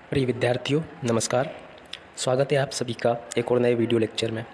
प्रिय विद्यार्थियों नमस्कार। स्वागत है आप सभी का एक और नए वीडियो लेक्चर में।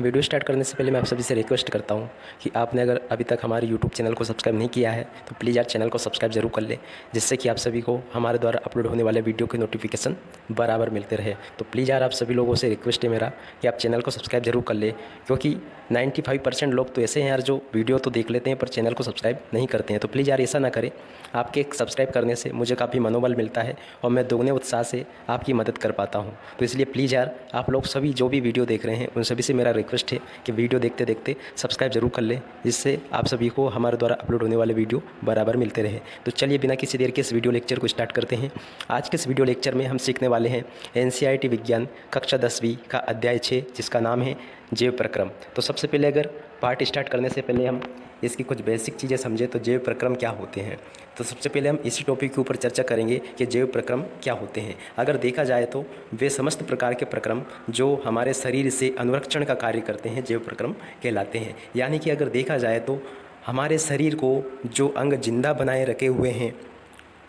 वीडियो स्टार्ट करने से पहले मैं आप सभी से रिक्वेस्ट करता हूं कि आपने अगर अभी तक हमारे यूट्यूब चैनल को सब्सक्राइब नहीं किया है तो प्लीज़ यार चैनल को सब्सक्राइब जरूर कर लें, जिससे कि आप सभी को हमारे द्वारा अपलोड होने वाले वीडियो के नोटिफिकेशन बराबर मिलते रहे। तो प्लीज़ यार आप सभी लोगों से रिक्वेस्ट है मेरा कि आप चैनल को सब्सक्राइब जरूर कर लें, क्योंकि 95% लोग तो ऐसे हैं यार जो वीडियो तो देख लेते हैं पर चैनल को सब्सक्राइब नहीं करते हैं। तो प्लीज़ यार ऐसा ना करें। आपके सब्सक्राइब करने से मुझे काफ़ी मनोबल मिलता है और मैं दोगुने उत्साह से आपकी मदद कर पाता हूँ। तो इसलिए प्लीज़ यार आप लोग सभी जो भी वीडियो देख रहे हैं उन सभी से मेरा रिक्वेस्ट है कि वीडियो देखते देखते सब्सक्राइब जरूर कर लें, जिससे आप सभी को हमारे द्वारा अपलोड होने वाले वीडियो बराबर मिलते रहे। तो चलिए बिना किसी देर के इस वीडियो लेक्चर को स्टार्ट करते हैं। आज के इस वीडियो लेक्चर में हम सीखने वाले हैं NCERT विज्ञान कक्षा 10वीं का अध्याय 6, जिसका नाम है जैव प्रक्रम। तो सबसे पहले अगर पार्ट स्टार्ट करने से पहले हम इसकी कुछ बेसिक चीज़ें समझें तो जैव प्रक्रम क्या होते हैं। तो सबसे पहले हम इसी टॉपिक के ऊपर चर्चा करेंगे कि जैव प्रक्रम क्या होते हैं। अगर देखा जाए तो वे समस्त प्रकार के प्रक्रम जो हमारे शरीर से अनुरक्षण का कार्य करते हैं जैव प्रक्रम कहलाते हैं। यानी कि अगर देखा जाए तो हमारे शरीर को जो अंग जिंदा बनाए रखे हुए हैं,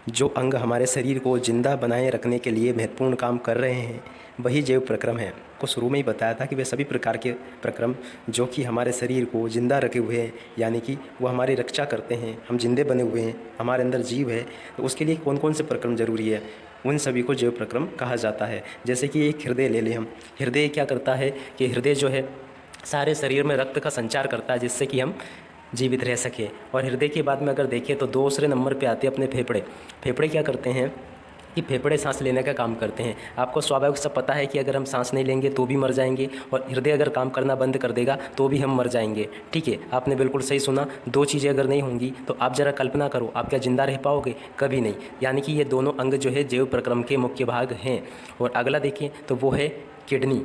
जो अंग हमारे शरीर को जिंदा बनाए रखने के लिए महत्वपूर्ण काम कर रहे हैं, वही जैव प्रक्रम है। को शुरू में ही बताया था कि वे सभी प्रकार के प्रक्रम जो कि हमारे शरीर को जिंदा रखे हुए हैं, यानी कि वो हमारी रक्षा करते हैं, हम जिंदे बने हुए हैं, हमारे अंदर जीव है, तो उसके लिए कौन कौन से प्रक्रम जरूरी है, उन सभी को जैव प्रक्रम कहा जाता है। जैसे कि एक हृदय ले लें हम। हृदय क्या करता है कि हृदय जो है सारे शरीर में रक्त का संचार करता है, जिससे कि हम जीवित रह सके। और हृदय के बाद में अगर देखें तो दूसरे नंबर पे आते हैं अपने फेफड़े। फेफड़े क्या करते हैं कि फेफड़े सांस लेने का काम करते हैं। आपको स्वाभाविक सा पता है कि अगर हम सांस नहीं लेंगे तो भी मर जाएंगे, और हृदय अगर काम करना बंद कर देगा तो भी हम मर जाएंगे। ठीक है, आपने बिल्कुल सही सुना। दो चीज़ें अगर नहीं होंगी तो आप ज़रा कल्पना करो, आप क्या जिंदा रह पाओगे? कभी नहीं। यानी कि ये दोनों अंग जो है जैव प्रक्रम के मुख्य भाग हैं। और अगला देखें तो वो है किडनी।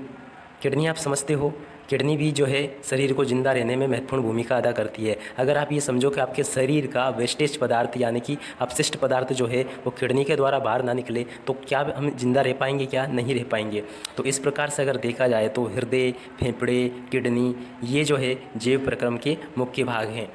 किडनी आप समझते हो, किडनी भी जो है शरीर को जिंदा रहने में महत्वपूर्ण भूमिका अदा करती है। अगर आप ये समझो कि आपके शरीर का वेस्टेज पदार्थ यानी कि अपशिष्ट पदार्थ जो है वो किडनी के द्वारा बाहर ना निकले तो क्या हम जिंदा रह पाएंगे? क्या नहीं रह पाएंगे। तो इस प्रकार से अगर देखा जाए तो हृदय, फेफड़े, किडनी ये जो है जैव प्रक्रम के मुख्य भाग हैं,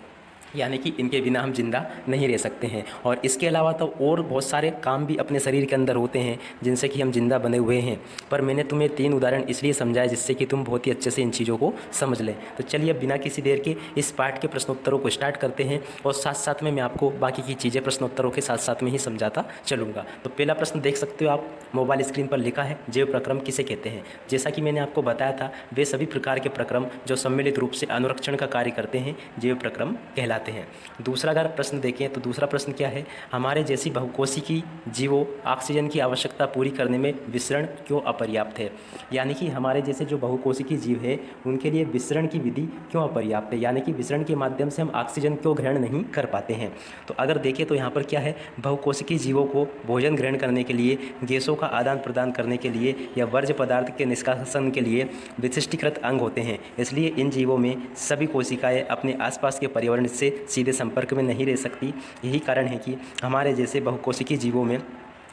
यानी कि इनके बिना हम जिंदा नहीं रह सकते हैं। और इसके अलावा तो और बहुत सारे काम भी अपने शरीर के अंदर होते हैं जिनसे कि हम जिंदा बने हुए हैं, पर मैंने तुम्हें 3 उदाहरण इसलिए समझाया जिससे कि तुम बहुत ही अच्छे से इन चीज़ों को समझ लें। तो चलिए अब बिना किसी देर के इस पार्ट के प्रश्नोत्तरों को स्टार्ट करते हैं, और साथ साथ में मैं आपको बाकी की चीज़ें प्रश्नोत्तरों के साथ साथ में ही समझाता चलूँगा। तो पहला प्रश्न देख सकते हो आप, मोबाइल स्क्रीन पर लिखा है जैव प्रक्रम किसे कहते हैं। जैसा कि मैंने आपको बताया था, वे सभी प्रकार के प्रक्रम जो सम्मिलित रूप से अनुरक्षण का कार्य करते हैं जैव प्रक्रम कहलाते हैं। दूसरा अगर प्रश्न देखें तो दूसरा प्रश्न क्या है, हमारे जैसी बहुकोशिकीय जीवों ऑक्सीजन की आवश्यकता पूरी करने में विसरण क्यों अपर्याप्त है। यानी कि हमारे जैसे जो बहुकोशिकीय जीव है उनके लिए विसरण की विधि क्यों अपर्याप्त है, यानी कि विसरण के माध्यम से हम ऑक्सीजन क्यों ग्रहण नहीं कर पाते हैं। तो अगर देखें तो यहाँ पर क्या है, बहुकोशिकीय जीवों को भोजन ग्रहण करने के लिए, गैसों का आदान प्रदान करने के लिए या वर्ज्य पदार्थ के निष्कासन के लिए विशिष्टीकृत अंग होते हैं। इसलिए इन जीवों में सभी कोशिकाएं अपने आसपास के पर्यावरण से सीधे संपर्क में नहीं रह सकती। यही कारण है कि हमारे जैसे बहुकोशिकीय जीवों में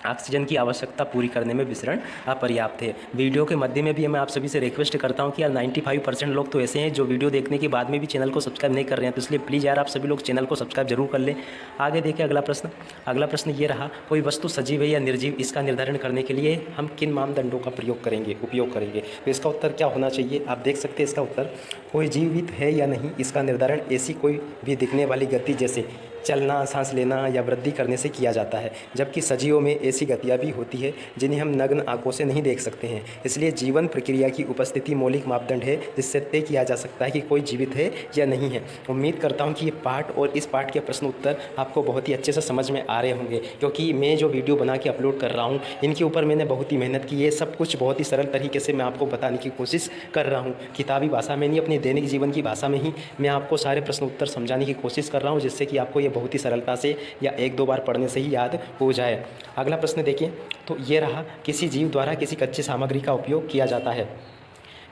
ऑक्सीजन की आवश्यकता पूरी करने में विसरण अपर्याप्त है। वीडियो के मध्य में भी मैं आप सभी से रिक्वेस्ट करता हूं कि यार 95% लोग तो ऐसे हैं जो वीडियो देखने के बाद में भी चैनल को सब्सक्राइब नहीं कर रहे हैं, तो इसलिए प्लीज़ यार आप सभी लोग चैनल को सब्सक्राइब जरूर कर लें। आगे देखें अगला प्रश्न। अगला प्रश्न ये रहा, कोई वस्तु सजीव है या निर्जीव, इसका निर्धारण करने के लिए हम किन मानदंडों का उपयोग करेंगे। तो इसका उत्तर क्या होना चाहिए, आप देख सकते हैं इसका उत्तर, कोई जीवित है या नहीं इसका निर्धारण ऐसी कोई भी दिखने वाली गति जैसे चलना, सांस लेना या वृद्धि करने से किया जाता है, जबकि सजीवों में ऐसी गतियाँ भी होती है जिन्हें हम नग्न आंखों से नहीं देख सकते हैं। इसलिए जीवन प्रक्रिया की उपस्थिति मौलिक मापदंड है जिससे तय किया जा सकता है कि कोई जीवित है या नहीं है। उम्मीद करता हूँ कि ये पार्ट और इस पार्ट के प्रश्न उत्तर आपको बहुत ही अच्छे से समझ में आ रहे होंगे, क्योंकि मैं जो वीडियो बना के अपलोड कर रहा हूँ इनके ऊपर मैंने बहुत ही मेहनत की है। सब कुछ बहुत ही सरल तरीके से मैं आपको बताने की कोशिश कर रहा हूँ, किताबी भाषा में नहीं, अपनी दैनिक जीवन की भाषा में ही मैं आपको सारे प्रश्न उत्तर समझाने की कोशिश कर रहा हूँ, जिससे कि आपको ये बहुत ही सरलता से या 1-2 बार पढ़ने से ही याद हो जाए। अगला प्रश्न देखिए तो ये रहा, किसी जीव द्वारा किसी कच्ची सामग्री का उपयोग किया जाता है।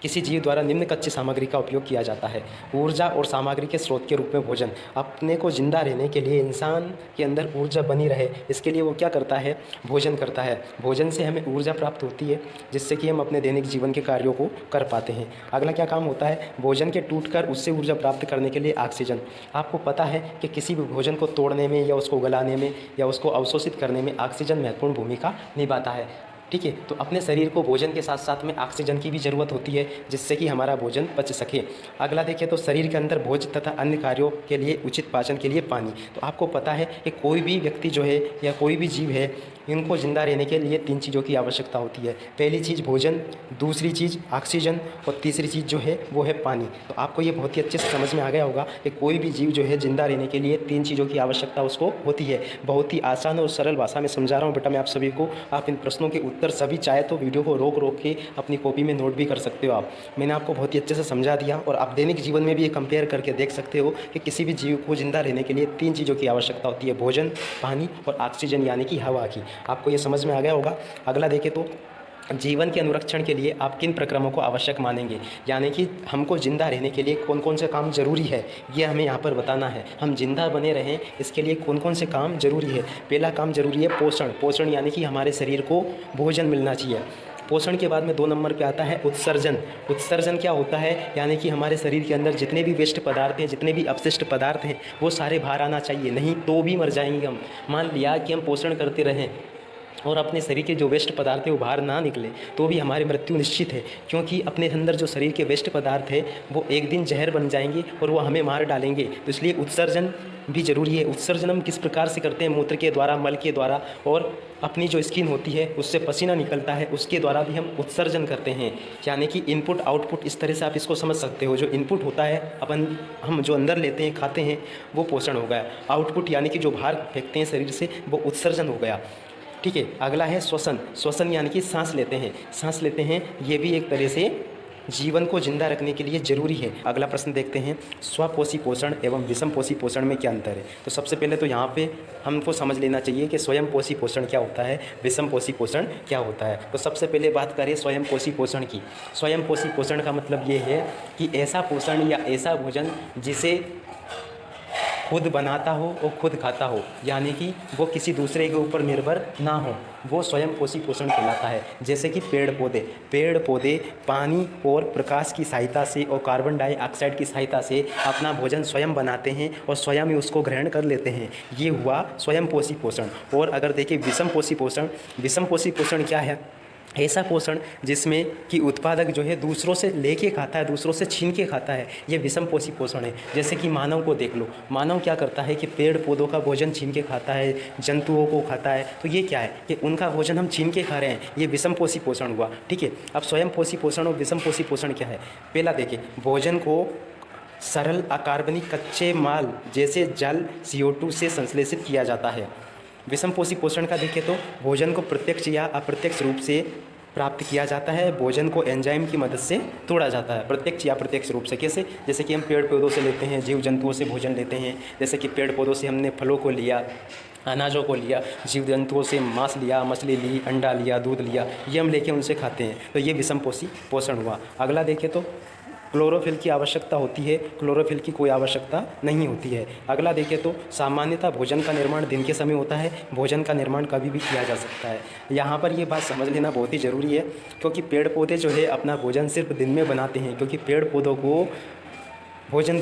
किसी जीव द्वारा निम्न कच्ची सामग्री का उपयोग किया जाता है। ऊर्जा और सामग्री के स्रोत के रूप में भोजन। अपने को जिंदा रहने के लिए, इंसान के अंदर ऊर्जा बनी रहे, इसके लिए वो क्या करता है, भोजन करता है। भोजन से हमें ऊर्जा प्राप्त होती है जिससे कि हम अपने दैनिक जीवन के कार्यों को कर पाते हैं। अगला क्या काम होता है, भोजन के टूटकर उससे ऊर्जा प्राप्त करने के लिए ऑक्सीजन। आपको पता है कि किसी भी भोजन को तोड़ने में या उसको गलाने में या उसको अवशोषित करने में ऑक्सीजन महत्वपूर्ण भूमिका निभाता है। ठीक है। तो अपने शरीर को भोजन के साथ साथ में ऑक्सीजन की भी ज़रूरत होती है, जिससे कि हमारा भोजन पच सके। अगला देखिए तो शरीर के अंदर भोज तथा अन्य कार्यों के लिए उचित पाचन के लिए पानी। तो आपको पता है कि कोई भी व्यक्ति जो है या कोई भी जीव है, इनको ज़िंदा रहने के लिए 3 चीज़ों की आवश्यकता होती है। पहली चीज़ भोजन, दूसरी चीज़ ऑक्सीजन और तीसरी चीज़ जो है वो है पानी। तो आपको ये बहुत ही अच्छे से समझ में आ गया होगा कि कोई भी जीव जो है ज़िंदा रहने के लिए 3 चीज़ों की आवश्यकता उसको होती है। बहुत ही आसान और सरल भाषा में समझा रहा हूँ बेटा मैं आप सभी को। आप इन प्रश्नों के उत्तर सभी चाहे तो वीडियो को रोक रोक के अपनी कॉपी में नोट भी कर सकते हो आप। मैंने आपको बहुत ही अच्छे से समझा दिया और आप दैनिक जीवन में भी ये कंपेयर करके देख सकते हो कि किसी भी जीव को ज़िंदा रहने के लिए 3 चीज़ों की आवश्यकता होती है, भोजन, पानी और ऑक्सीजन यानी कि हवा की। आपको ये समझ में आ गया होगा। अगला देखें तो जीवन के अनुरक्षण के लिए आप किन प्रक्रमों को आवश्यक मानेंगे, यानी कि हमको ज़िंदा रहने के लिए कौन कौन से काम जरूरी है, ये हमें यहाँ पर बताना है। हम जिंदा बने रहें इसके लिए कौन कौन से काम जरूरी है। पहला काम जरूरी है पोषण। पोषण यानी कि हमारे शरीर को भोजन मिलना चाहिए। पोषण के बाद में 2 नंबर पे आता है उत्सर्जन। उत्सर्जन क्या होता है, यानी कि हमारे शरीर के अंदर जितने भी वेस्ट पदार्थ हैं, जितने भी अपशिष्ट पदार्थ हैं, वो सारे बाहर आना चाहिए, नहीं तो भी मर जाएंगे हम। मान लिया कि हम पोषण करते रहें और अपने शरीर के जो वेस्ट पदार्थ है वो बाहर ना निकले तो भी हमारी मृत्यु निश्चित है, क्योंकि अपने अंदर जो शरीर के वेस्ट पदार्थ है वो एक दिन जहर बन जाएंगे और वो हमें मार डालेंगे। तो इसलिए उत्सर्जन भी ज़रूरी है। उत्सर्जन हम किस प्रकार से करते हैं, मूत्र के द्वारा, मल के द्वारा, और अपनी जो स्किन होती है उससे पसीना निकलता है उसके द्वारा भी हम उत्सर्जन करते हैं। यानी कि इनपुट आउटपुट, इस तरह से आप इसको समझ सकते हो। जो इनपुट होता है हम जो अंदर लेते हैं, खाते हैं, वो पोषण हो गया। आउटपुट यानी कि जो बाहर फेंकते हैं शरीर से, वो उत्सर्जन हो गया। ठीक है। अगला है श्वसन। श्वसन यानी कि सांस लेते हैं। सांस लेते हैं, ये भी एक तरह से जीवन को जिंदा रखने के लिए ज़रूरी है। अगला प्रश्न देखते हैं, स्वपोषी पोषण एवं विषमपोषी पोषण में क्या अंतर है। तो सबसे पहले तो यहाँ पे हमको समझ लेना चाहिए कि स्वयंपोषी पोषण क्या होता है, विषमपोषी पोषण क्या होता है। तो सबसे पहले बात करें स्वयंपोषी पोषण की। स्वयंपोषी पोषण का मतलब ये है कि ऐसा पोषण या ऐसा भोजन जिसे खुद बनाता हो और खुद खाता हो, यानी कि वो किसी दूसरे के ऊपर निर्भर ना हो, वो स्वयंपोषी पोषण कहलाता है। जैसे कि पेड़ पौधे पानी और प्रकाश की सहायता से और कार्बन डाइऑक्साइड की सहायता से अपना भोजन स्वयं बनाते हैं और स्वयं ही उसको ग्रहण कर लेते हैं, ये हुआ स्वयंपोषी पोषण। और अगर देखिए विषमपोषी पोषण, विषमपोषी पोषण क्या है, ऐसा पोषण जिसमें कि उत्पादक जो है दूसरों से लेके खाता है, दूसरों से छीन के खाता है, ये विषमपोषी पोषण है। जैसे कि मानव को देख लो, मानव क्या करता है कि पेड़ पौधों का भोजन छीन के खाता है, जंतुओं को खाता है। तो ये क्या है कि उनका भोजन हम छीन के खा रहे हैं, ये विषमपोषी पोषण हुआ। ठीक है। अब स्वयंपोषी पोषण और विषमपोषी पोषण क्या है। पहला देखिए, भोजन को सरल अकार्बनिक कच्चे माल जैसे जल CO2 से संश्लेषित किया जाता है। विषमपोषी पोषण का देखें तो भोजन को प्रत्यक्ष या अप्रत्यक्ष रूप से प्राप्त किया जाता है। भोजन को एंजाइम की मदद से तोड़ा जाता है, प्रत्यक्ष या अप्रत्यक्ष रूप से। कैसे, जैसे कि हम पेड़ पौधों से लेते हैं, जीव जंतुओं से भोजन लेते हैं। जैसे कि पेड़ पौधों से हमने फलों को लिया, अनाजों को लिया, जीव जंतुओं से मांस लिया, मछली ली, अंडा लिया, दूध लिया, ये हम लेके उनसे खाते हैं। तो ये विषमपोषी पोषण हुआ। अगला देखें तो क्लोरोफिल की आवश्यकता होती है, क्लोरोफिल की कोई आवश्यकता नहीं होती है। अगला देखें तो सामान्यतः भोजन का निर्माण दिन के समय होता है, भोजन का निर्माण कभी भी किया जा सकता है। यहाँ पर ये बात समझ लेना बहुत ही ज़रूरी है, क्योंकि पेड़ पौधे जो है अपना भोजन सिर्फ दिन में बनाते हैं, क्योंकि पेड़ पौधों को भोजन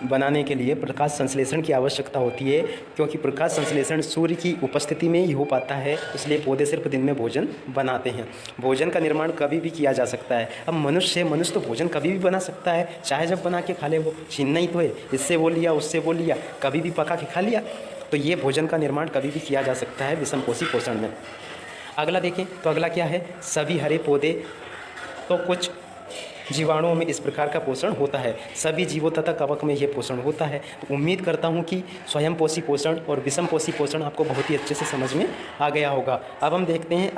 बनाने के लिए प्रकाश संश्लेषण की आवश्यकता होती है, क्योंकि प्रकाश संश्लेषण सूर्य की उपस्थिति में ही हो पाता है, इसलिए पौधे सिर्फ दिन में भोजन बनाते हैं। भोजन का निर्माण कभी भी किया जा सकता है। अब मनुष्य तो भोजन कभी भी बना सकता है, चाहे जब बना के खा ले, वो छीनना ही तो है, इससे वो लिया उससे वो लिया, कभी भी पका के खा लिया। तो ये भोजन का निर्माण कभी भी किया जा सकता है विषमपोषी पोषण में। अगला देखें तो अगला क्या है, सभी हरे पौधे, तो कुछ जीवाणुओं में इस प्रकार का पोषण होता है, सभी जीवों तथा कवक में ये पोषण होता है। तो उम्मीद करता हूँ कि स्वयंपोषी पोषण और विषमपोषी पोषण आपको बहुत ही अच्छे से समझ में आ गया होगा। अब हम देखते हैं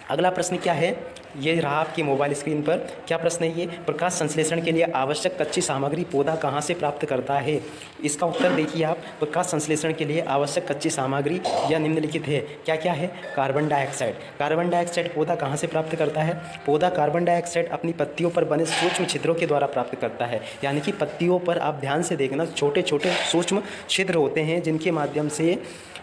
अगला प्रश्न क्या है। ये रहा आपकी मोबाइल स्क्रीन पर। क्या प्रश्न है ये, प्रकाश संश्लेषण के लिए आवश्यक कच्ची सामग्री पौधा कहाँ से प्राप्त करता है। इसका उत्तर देखिए आप, प्रकाश संश्लेषण के लिए आवश्यक कच्ची सामग्री या निम्नलिखित है। क्या क्या है, कार्बन डाइऑक्साइड। कार्बन डाइऑक्साइड पौधा कहाँ से प्राप्त करता है, पौधा कार्बन डाइऑक्साइड अपनी पत्तियों पर बने सूक्ष्म छिद्रों के द्वारा प्राप्त करता है। यानी कि पत्तियों पर आप ध्यान से देखना, छोटे छोटे सूक्ष्म छिद्र होते हैं जिनके माध्यम से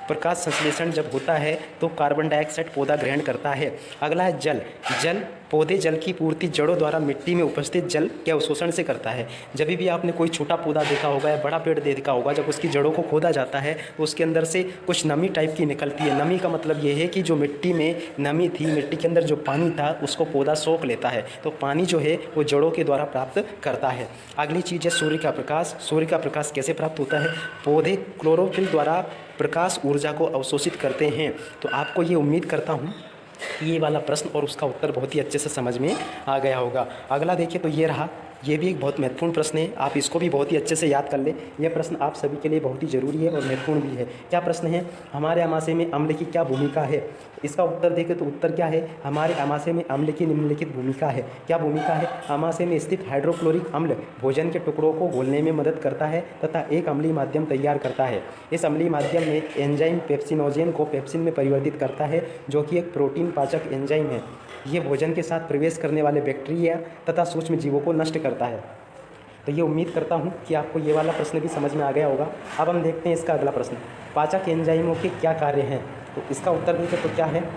प्रकाश संश्लेषण जब होता है तो कार्बन डाइऑक्साइड पौधा ग्रहण करता है। अगला है जल। जल पौधे जल की पूर्ति जड़ों द्वारा मिट्टी में उपस्थित जल के अवशोषण से करता है। जब भी आपने कोई छोटा पौधा देखा होगा या बड़ा पेड़ देखा होगा, जब उसकी जड़ों को खोदा जाता है तो उसके अंदर से कुछ नमी टाइप की निकलती है। नमी का मतलब ये है कि जो मिट्टी में नमी थी, मिट्टी के अंदर जो पानी था, उसको पौधा सोख लेता है। तो पानी जो है वो जड़ों के द्वारा प्राप्त करता है। अगली चीज़ है सूर्य का प्रकाश। सूर्य का प्रकाश कैसे प्राप्त होता है? पौधे क्लोरोफिल द्वारा प्रकाश ऊर्जा को अवशोषित करते हैं। तो आपको ये उम्मीद करता हूँ कि ये वाला प्रश्न और उसका उत्तर बहुत ही अच्छे से समझ में आ गया होगा। अगला देखिए तो ये रहा, ये भी एक बहुत महत्वपूर्ण प्रश्न है, आप इसको भी बहुत ही अच्छे से याद कर लें। यह प्रश्न आप सभी के लिए बहुत ही ज़रूरी है और महत्वपूर्ण भी है। क्या प्रश्न है? हमारे आमाशय में अम्ल की क्या भूमिका है? इसका उत्तर देखें तो उत्तर क्या है? हमारे आमाशय में अम्ल की निम्नलिखित भूमिका है। क्या भूमिका है? आमाशय में स्थित हाइड्रोक्लोरिक अम्ल भोजन के टुकड़ों को घोलने में मदद करता है तथा एक अम्लीय माध्यम तैयार करता है। इस अम्लीय माध्यम में एंजाइम पेप्सिनोजेन को पेप्सिन में परिवर्तित करता है, जो कि एक प्रोटीन पाचक एंजाइम है। ये भोजन के साथ प्रवेश करने वाले बैक्टीरिया तथा सूक्ष्म जीवों को नष्ट करता है। तो ये उम्मीद करता हूँ कि आपको ये वाला प्रश्न भी समझ में आ गया होगा। अब हम देखते हैं इसका अगला प्रश्न, पाचक एंजाइमों के क्या कार्य हैं? तो इसका उत्तर देखें तो क्या है?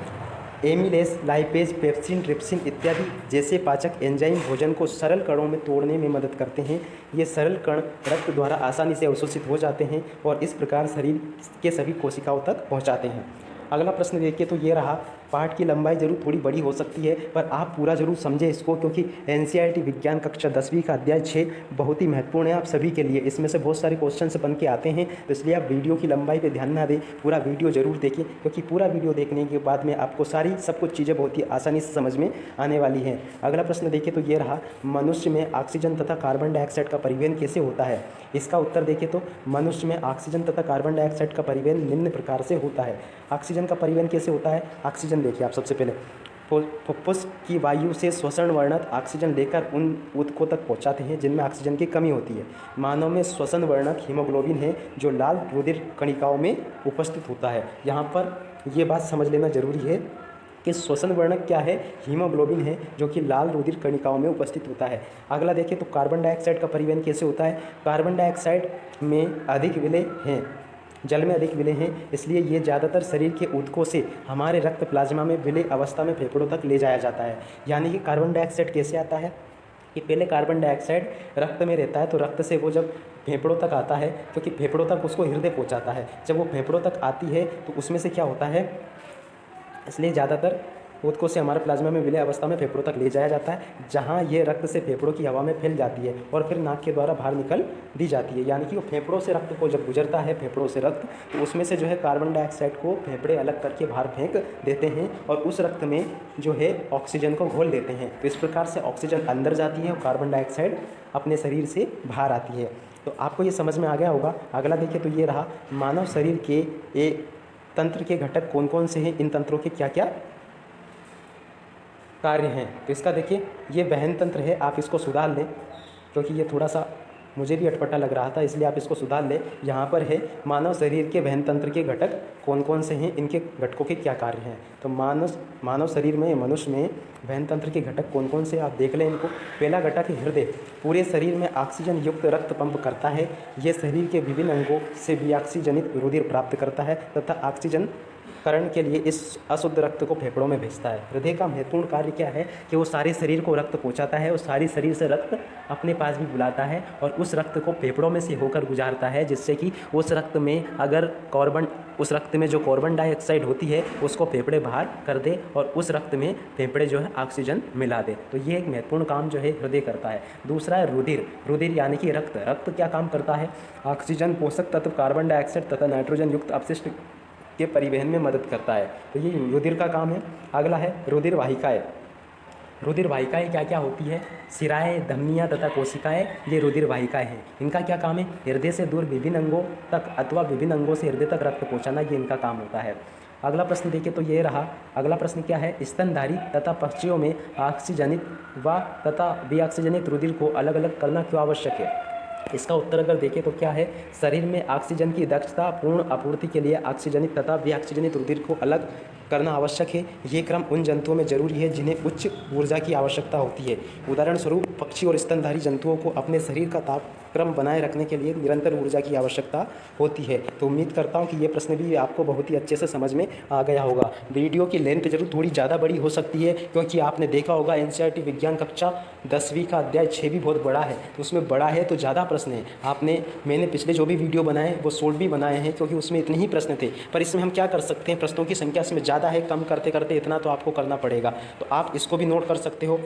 एमिलेस, लाइपेज, पेप्सिन, ट्रिप्सिन इत्यादि जैसे पाचक एंजाइम भोजन को सरल कणों में तोड़ने में मदद करते हैं। ये सरल कण रक्त द्वारा आसानी से अवशोषित हो जाते हैं और इस प्रकार शरीर के सभी कोशिकाओं तक पहुँचाते हैं। अगला प्रश्न देखिए तो ये रहा, पाठ की लंबाई जरूर थोड़ी बड़ी हो सकती है, पर आप पूरा जरूर समझें इसको, क्योंकि एनसीईआरटी विज्ञान कक्षा 10वीं का अध्याय 6 बहुत ही महत्वपूर्ण है आप सभी के लिए। इसमें से बहुत सारे क्वेश्चन बन के आते हैं, तो इसलिए आप वीडियो की लंबाई पे ध्यान ना दें, पूरा वीडियो जरूर देखें, क्योंकि पूरा वीडियो देखने के बाद में आपको सारी सब कुछ चीज़ें बहुत ही आसानी से समझ में आने वाली हैं। अगला प्रश्न देखिए तो ये रहा, मनुष्य में ऑक्सीजन तथा कार्बन डाइऑक्साइड का परिवहन कैसे होता है? इसका उत्तर देखिए तो मनुष्य में ऑक्सीजन तथा कार्बन डाइऑक्साइड का परिवहन निम्न प्रकार से होता है। ऑक्सीजन का परिवहन कैसे होता है? ऑक्सीजन देखिए आप सबसे पहले फुफ्फुस की वायु से श्वसन वर्णक ऑक्सीजन लेकर उन ऊतकों तक पहुंचाते हैं जिनमें ऑक्सीजन की कमी होती है। मानव में श्वसन वर्णक हीमोग्लोबिन है जो लाल रुधिर कणिकाओं में उपस्थित होता है। यहाँ पर ये बात समझ लेना जरूरी है कि श्वसन वर्णक क्या है? हीमोग्लोबिन है, जो कि लाल रुधिर कणिकाओं में उपस्थित होता है। अगला देखिए तो कार्बन डाइऑक्साइड का परिवहन कैसे होता है? कार्बन डाइऑक्साइड में अधिक विलेय हैं, जल में अधिक विलेय हैं, इसलिए ये ज़्यादातर शरीर के ऊतकों से हमारे रक्त प्लाज्मा में विलेय अवस्था में फेफड़ों तक ले जाया जाता है। यानी कि कार्बन डाइऑक्साइड कैसे आता है कि पहले कार्बन डाइऑक्साइड रक्त में रहता है, तो रक्त से वो जब फेफड़ों तक आता है, क्योंकि फेफड़ों तक उसको हृदय पहुंचाता है। जब वो फेफड़ों तक आती है तो उसमें से क्या होता है, इसलिए ज़्यादातर ऊतकों से हमारे प्लाज्मा में विलेय अवस्था में फेफड़ों तक ले जाया जाता है, जहाँ ये रक्त से फेफड़ों की हवा में फैल जाती है और फिर नाक के द्वारा बाहर निकल दी जाती है। यानी कि वो फेफड़ों से रक्त को जब गुजरता है, फेफड़ों से रक्त, तो उसमें से जो है कार्बन डाइऑक्साइड को फेफड़े अलग करके बाहर फेंक देते हैं और उस रक्त में जो है ऑक्सीजन को घोल देते हैं। तो इस प्रकार से ऑक्सीजन अंदर जाती है और कार्बन डाइऑक्साइड अपने शरीर से बाहर आती है। तो आपको ये समझ में आ गया होगा। अगला देखिए तो ये रहा, मानव शरीर के तंत्र के घटक कौन कौन से हैं, इन तंत्रों के क्या क्या कार्य हैं? तो इसका देखिए, ये वहन तंत्र है, आप इसको सुधार लें, क्योंकि ये थोड़ा सा मुझे भी अटपटा लग रहा था, इसलिए आप इसको सुधार लें। यहाँ पर है मानव शरीर के वहन तंत्र के घटक कौन कौन से हैं, इनके घटकों के क्या कार्य हैं। तो मानव शरीर में, मनुष्य में वहन तंत्र के घटक कौन कौन से, आप देख लें इनको। पहला घटक है हृदय, पूरे शरीर में ऑक्सीजन युक्त रक्त पंप करता है। ये शरीर के विभिन्न अंगों से विऑक्सीजनित रुधिर प्राप्त करता है तथा ऑक्सीजन करण के लिए इस अशुद्ध रक्त को फेफड़ों में भेजता है। हृदय का महत्वपूर्ण कार्य क्या है कि वो सारे शरीर को रक्त पहुंचाता है और सारी शरीर से रक्त अपने पास भी बुलाता है और उस रक्त को फेफड़ों में से होकर गुजारता है, जिससे कि उस रक्त में जो कार्बन डाइऑक्साइड होती है उसको फेफड़े बाहर कर दे और उस रक्त में फेफड़े जो है ऑक्सीजन मिला दे। तो ये एक महत्वपूर्ण काम जो है हृदय करता है। दूसरा है रुधिर। रुधिर यानी कि रक्त क्या काम करता है? ऑक्सीजन, पोषक तत्व, कार्बन डाइऑक्साइड तथा नाइट्रोजन युक्त अपशिष्ट के परिवहन में मदद करता है। तो ये रुधिर का काम है। अगला है रुधिर वाहिकाएँ। रुधिर वाहिकाएँ क्या क्या होती है? सिराएँ, धमनियाँ तथा कोशिकाएँ, ये रुधिर वाहिकाएँ हैं। इनका क्या काम है? हृदय से दूर विभिन्न अंगों तक अथवा विभिन्न अंगों से हृदय तक रक्त पहुँचाना, ये इनका काम होता है। अगला प्रश्न देखिए तो ये रहा, अगला प्रश्न क्या है? स्तनधारी तथा पक्षियों में ऑक्सीजनित व तथा विऑक्सीजनित रुधिर को अलग अलग करना क्यों आवश्यक है? इसका उत्तर अगर देखें तो क्या है? शरीर में ऑक्सीजन की दक्षता पूर्ण आपूर्ति के लिए ऑक्सीजनित तथा विऑक्सीजनित रुधिर को अलग करना आवश्यक है। ये क्रम उन जंतुओं में जरूरी है जिन्हें उच्च ऊर्जा की आवश्यकता होती है। उदाहरण स्वरूप पक्षी और स्तनधारी जंतुओं को अपने शरीर का तापक्रम बनाए रखने के लिए निरंतर ऊर्जा की आवश्यकता होती है। तो उम्मीद करता हूँ कि ये प्रश्न भी आपको बहुत ही अच्छे से समझ में आ गया होगा। वीडियो की लेंथ जरूर थोड़ी ज़्यादा बड़ी हो सकती है, क्योंकि आपने देखा होगा एनसीईआरटी विज्ञान कक्षा 10वीं का अध्याय 6 भी बहुत बड़ा है, तो उसमें बड़ा है तो ज़्यादा प्रश्न है। मैंने पिछले जो भी वीडियो बनाए वो शॉर्ट भी बनाए हैं, क्योंकि उसमें इतने ही प्रश्न थे। पर इसमें हम क्या कर सकते हैं, प्रश्नों की संख्या इसमें ज़्यादा है, कम करते करते इतना तो आपको करना पड़ेगा। तो आप इसको भी नोट कर सकते हो।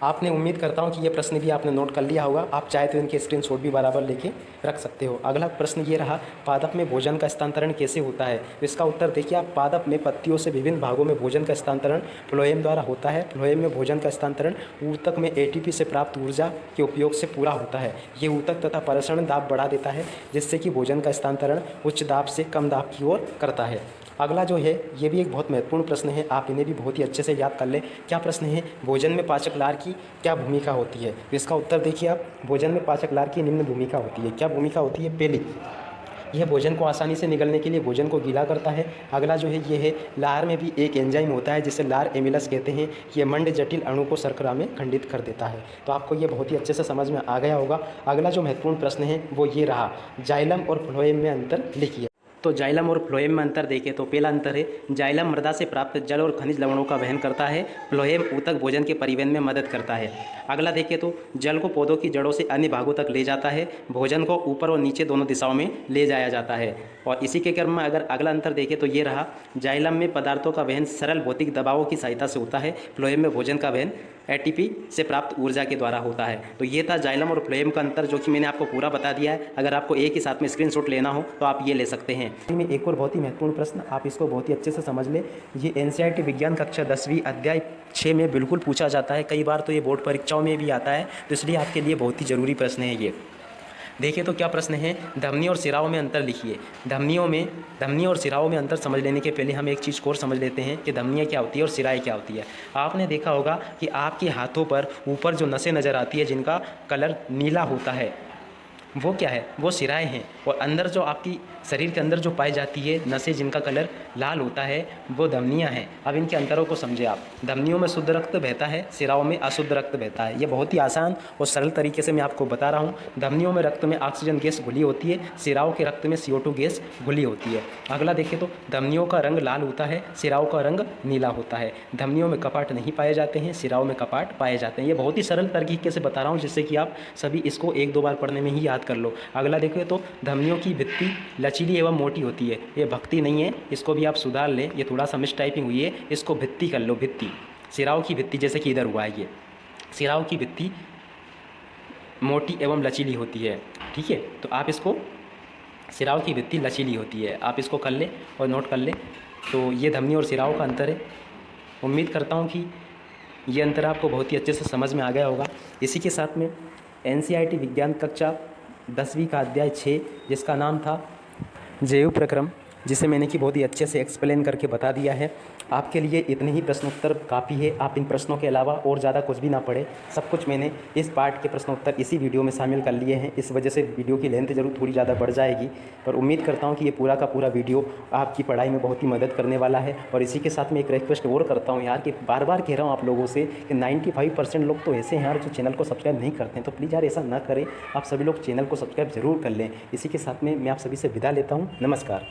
आपने उम्मीद करता हूं कि ये प्रश्न भी आपने नोट कर लिया होगा। आप चाहे तो इनके स्क्रीनशॉट भी बराबर लेके रख सकते हो। अगला प्रश्न ये रहा, पादप में भोजन का स्थानांतरण कैसे होता है। तो इसका उत्तर देखिए आप, पादप में पत्तियों से विभिन्न भागों में भोजन का स्थानांतरण फ्लोएम द्वारा होता है। फ्लोएम में भोजन का स्थानांतरण ऊतक में एटीपी से प्राप्त ऊर्जा के उपयोग से पूरा होता है। ये ऊतक तथा प्रसरण दाब बढ़ा देता है, जिससे कि भोजन का स्थानांतरण उच्च दाब से कम दाब की ओर करता है। अगला जो है ये भी एक बहुत महत्वपूर्ण प्रश्न है, आप इन्हें भी बहुत ही अच्छे से याद कर लें। क्या प्रश्न है, भोजन में पाचक लार की क्या भूमिका होती है। तो इसका उत्तर देखिए आप, भोजन में पाचक लार की निम्न भूमिका होती है। क्या भूमिका होती है, पहली, यह भोजन को आसानी से निगलने के लिए भोजन को गीला करता है। अगला जो है ये है, लार में भी एक एंजाइम होता है जिसे लार एमिलस कहते हैं। ये मंड जटिल अणु को शर्करा में खंडित कर देता है। तो आपको ये बहुत ही अच्छे से समझ में आ गया होगा। अगला जो महत्वपूर्ण प्रश्न है वो ये रहा, जाइलम और फ्लोएम में अंतर लिखिए। तो जाइलम और फ्लोएम में अंतर देखें तो पहला अंतर है, जाइलम मृदा से प्राप्त जल और खनिज लवणों का वहन करता है। फ्लोएम ऊतक भोजन के परिवहन में मदद करता है। अगला देखें तो जल को पौधों की जड़ों से अन्य भागों तक ले जाता है। भोजन को ऊपर और नीचे दोनों दिशाओं में ले जाया जाता है। और इसी के क्रम में अगर अगला अंतर देखें तो ये रहा, जाइलम में पदार्थों का वहन सरल भौतिक दबावों की सहायता से होता है। फ्लोएम में भोजन का वहन एटीपी से प्राप्त ऊर्जा के द्वारा होता है। तो ये था जाइलम और फ्लोएम का अंतर, जो कि मैंने आपको पूरा बता दिया है। अगर आपको एक ही साथ में स्क्रीनशॉट लेना हो तो आप ये ले सकते हैं। में एक और बहुत ही महत्वपूर्ण प्रश्न, आप इसको बहुत ही अच्छे से समझ लें। ये एनसीईआरटी विज्ञान कक्षा 10वीं अध्याय 6 में बिल्कुल पूछा जाता है। कई बार तो ये बोर्ड परीक्षाओं में भी आता है, तो इसलिए आपके लिए बहुत ही ज़रूरी प्रश्न है ये। देखिए तो क्या प्रश्न है, धमनी और सिराओं में अंतर लिखिए। धमनी और सिराओं में अंतर समझ लेने के पहले हम एक चीज़ और समझ लेते हैं कि धमनियाँ क्या होती है और सिराएँ क्या होती है। आपने देखा होगा कि आपके हाथों पर ऊपर जो नसें नज़र आती है जिनका कलर नीला होता है, वो क्या है, वो सिराएँ हैं। और अंदर जो आपकी शरीर के अंदर जो पाई जाती है नसें जिनका कलर लाल होता है, वो धमनियाँ हैं। अब इनके अंतरों को समझे आप। धमनियों में शुद्ध रक्त बहता है, सिराओं में अशुद्ध रक्त बहता है। ये बहुत ही आसान और सरल तरीके से मैं आपको बता रहा हूँ। धमनियों में रक्त में ऑक्सीजन गैस घुली होती है, सिराओं के रक्त में CO2 गैस घुली होती है। अगला देखें तो धमनियों का रंग लाल होता है, सिराओं का रंग नीला होता है। धमनियों में कपाट नहीं पाए जाते हैं, सिराओं में कपाट पाए जाते हैं। ये बहुत ही सरल तरीके से बता रहा हूँ, जिससे कि आप सभी इसको 1-2 बार पढ़ने में ही याद कर लो। अगला देखिए तो धमनियों की भित्ति लचीली एवं मोटी होती है। ये भक्ति नहीं है, इसको भी आप सुधार लें, ये थोड़ा सा मिस टाइपिंग हुई है, इसको भित्ति कर लो, भित्ति। सिराओं की भित्ति जैसे कि इधर हुआ है, ये सिराओं की भित्ति मोटी एवं लचीली होती है। ठीक है, तो आप इसको, सिराओं की भित्ति लचीली होती है, आप इसको कर लें और नोट कर लें। तो ये धमनी और सिराओं का अंतर है। उम्मीद करता हूँ कि ये अंतर आपको बहुत ही अच्छे से समझ में आ गया होगा। इसी के साथ में एनसीईआरटी विज्ञान कक्षा 10वीं का अध्याय 6, जिसका नाम था जैव प्रक्रम, जिसे मैंने कि बहुत ही अच्छे से एक्सप्लेन करके बता दिया है। आपके लिए इतने ही प्रश्नोत्तर काफ़ी है। आप इन प्रश्नों के अलावा और ज़्यादा कुछ भी ना पढ़े, सब कुछ मैंने इस पार्ट के प्रश्नोत्तर इसी वीडियो में शामिल कर लिए हैं। इस वजह से वीडियो की लेंथ ज़रूर थोड़ी ज़्यादा बढ़ जाएगी, पर उम्मीद करता हूँ कि ये पूरा का पूरा वीडियो आपकी पढ़ाई में बहुत ही मदद करने वाला है। और इसी के साथ में एक रिक्वेस्ट और करता हूँ यार, कि बार बार कह रहा हूँ आप लोगों से कि 95% लोग तो ऐसे हैं यार जो चैनल को सब्सक्राइब नहीं करते हैं। तो प्लीज़ यार ऐसा ना करें, आप सभी लोग चैनल को सब्सक्राइब ज़रूर कर लें। इसी के साथ में मैं आप सभी से विदा लेता हूँ। नमस्कार।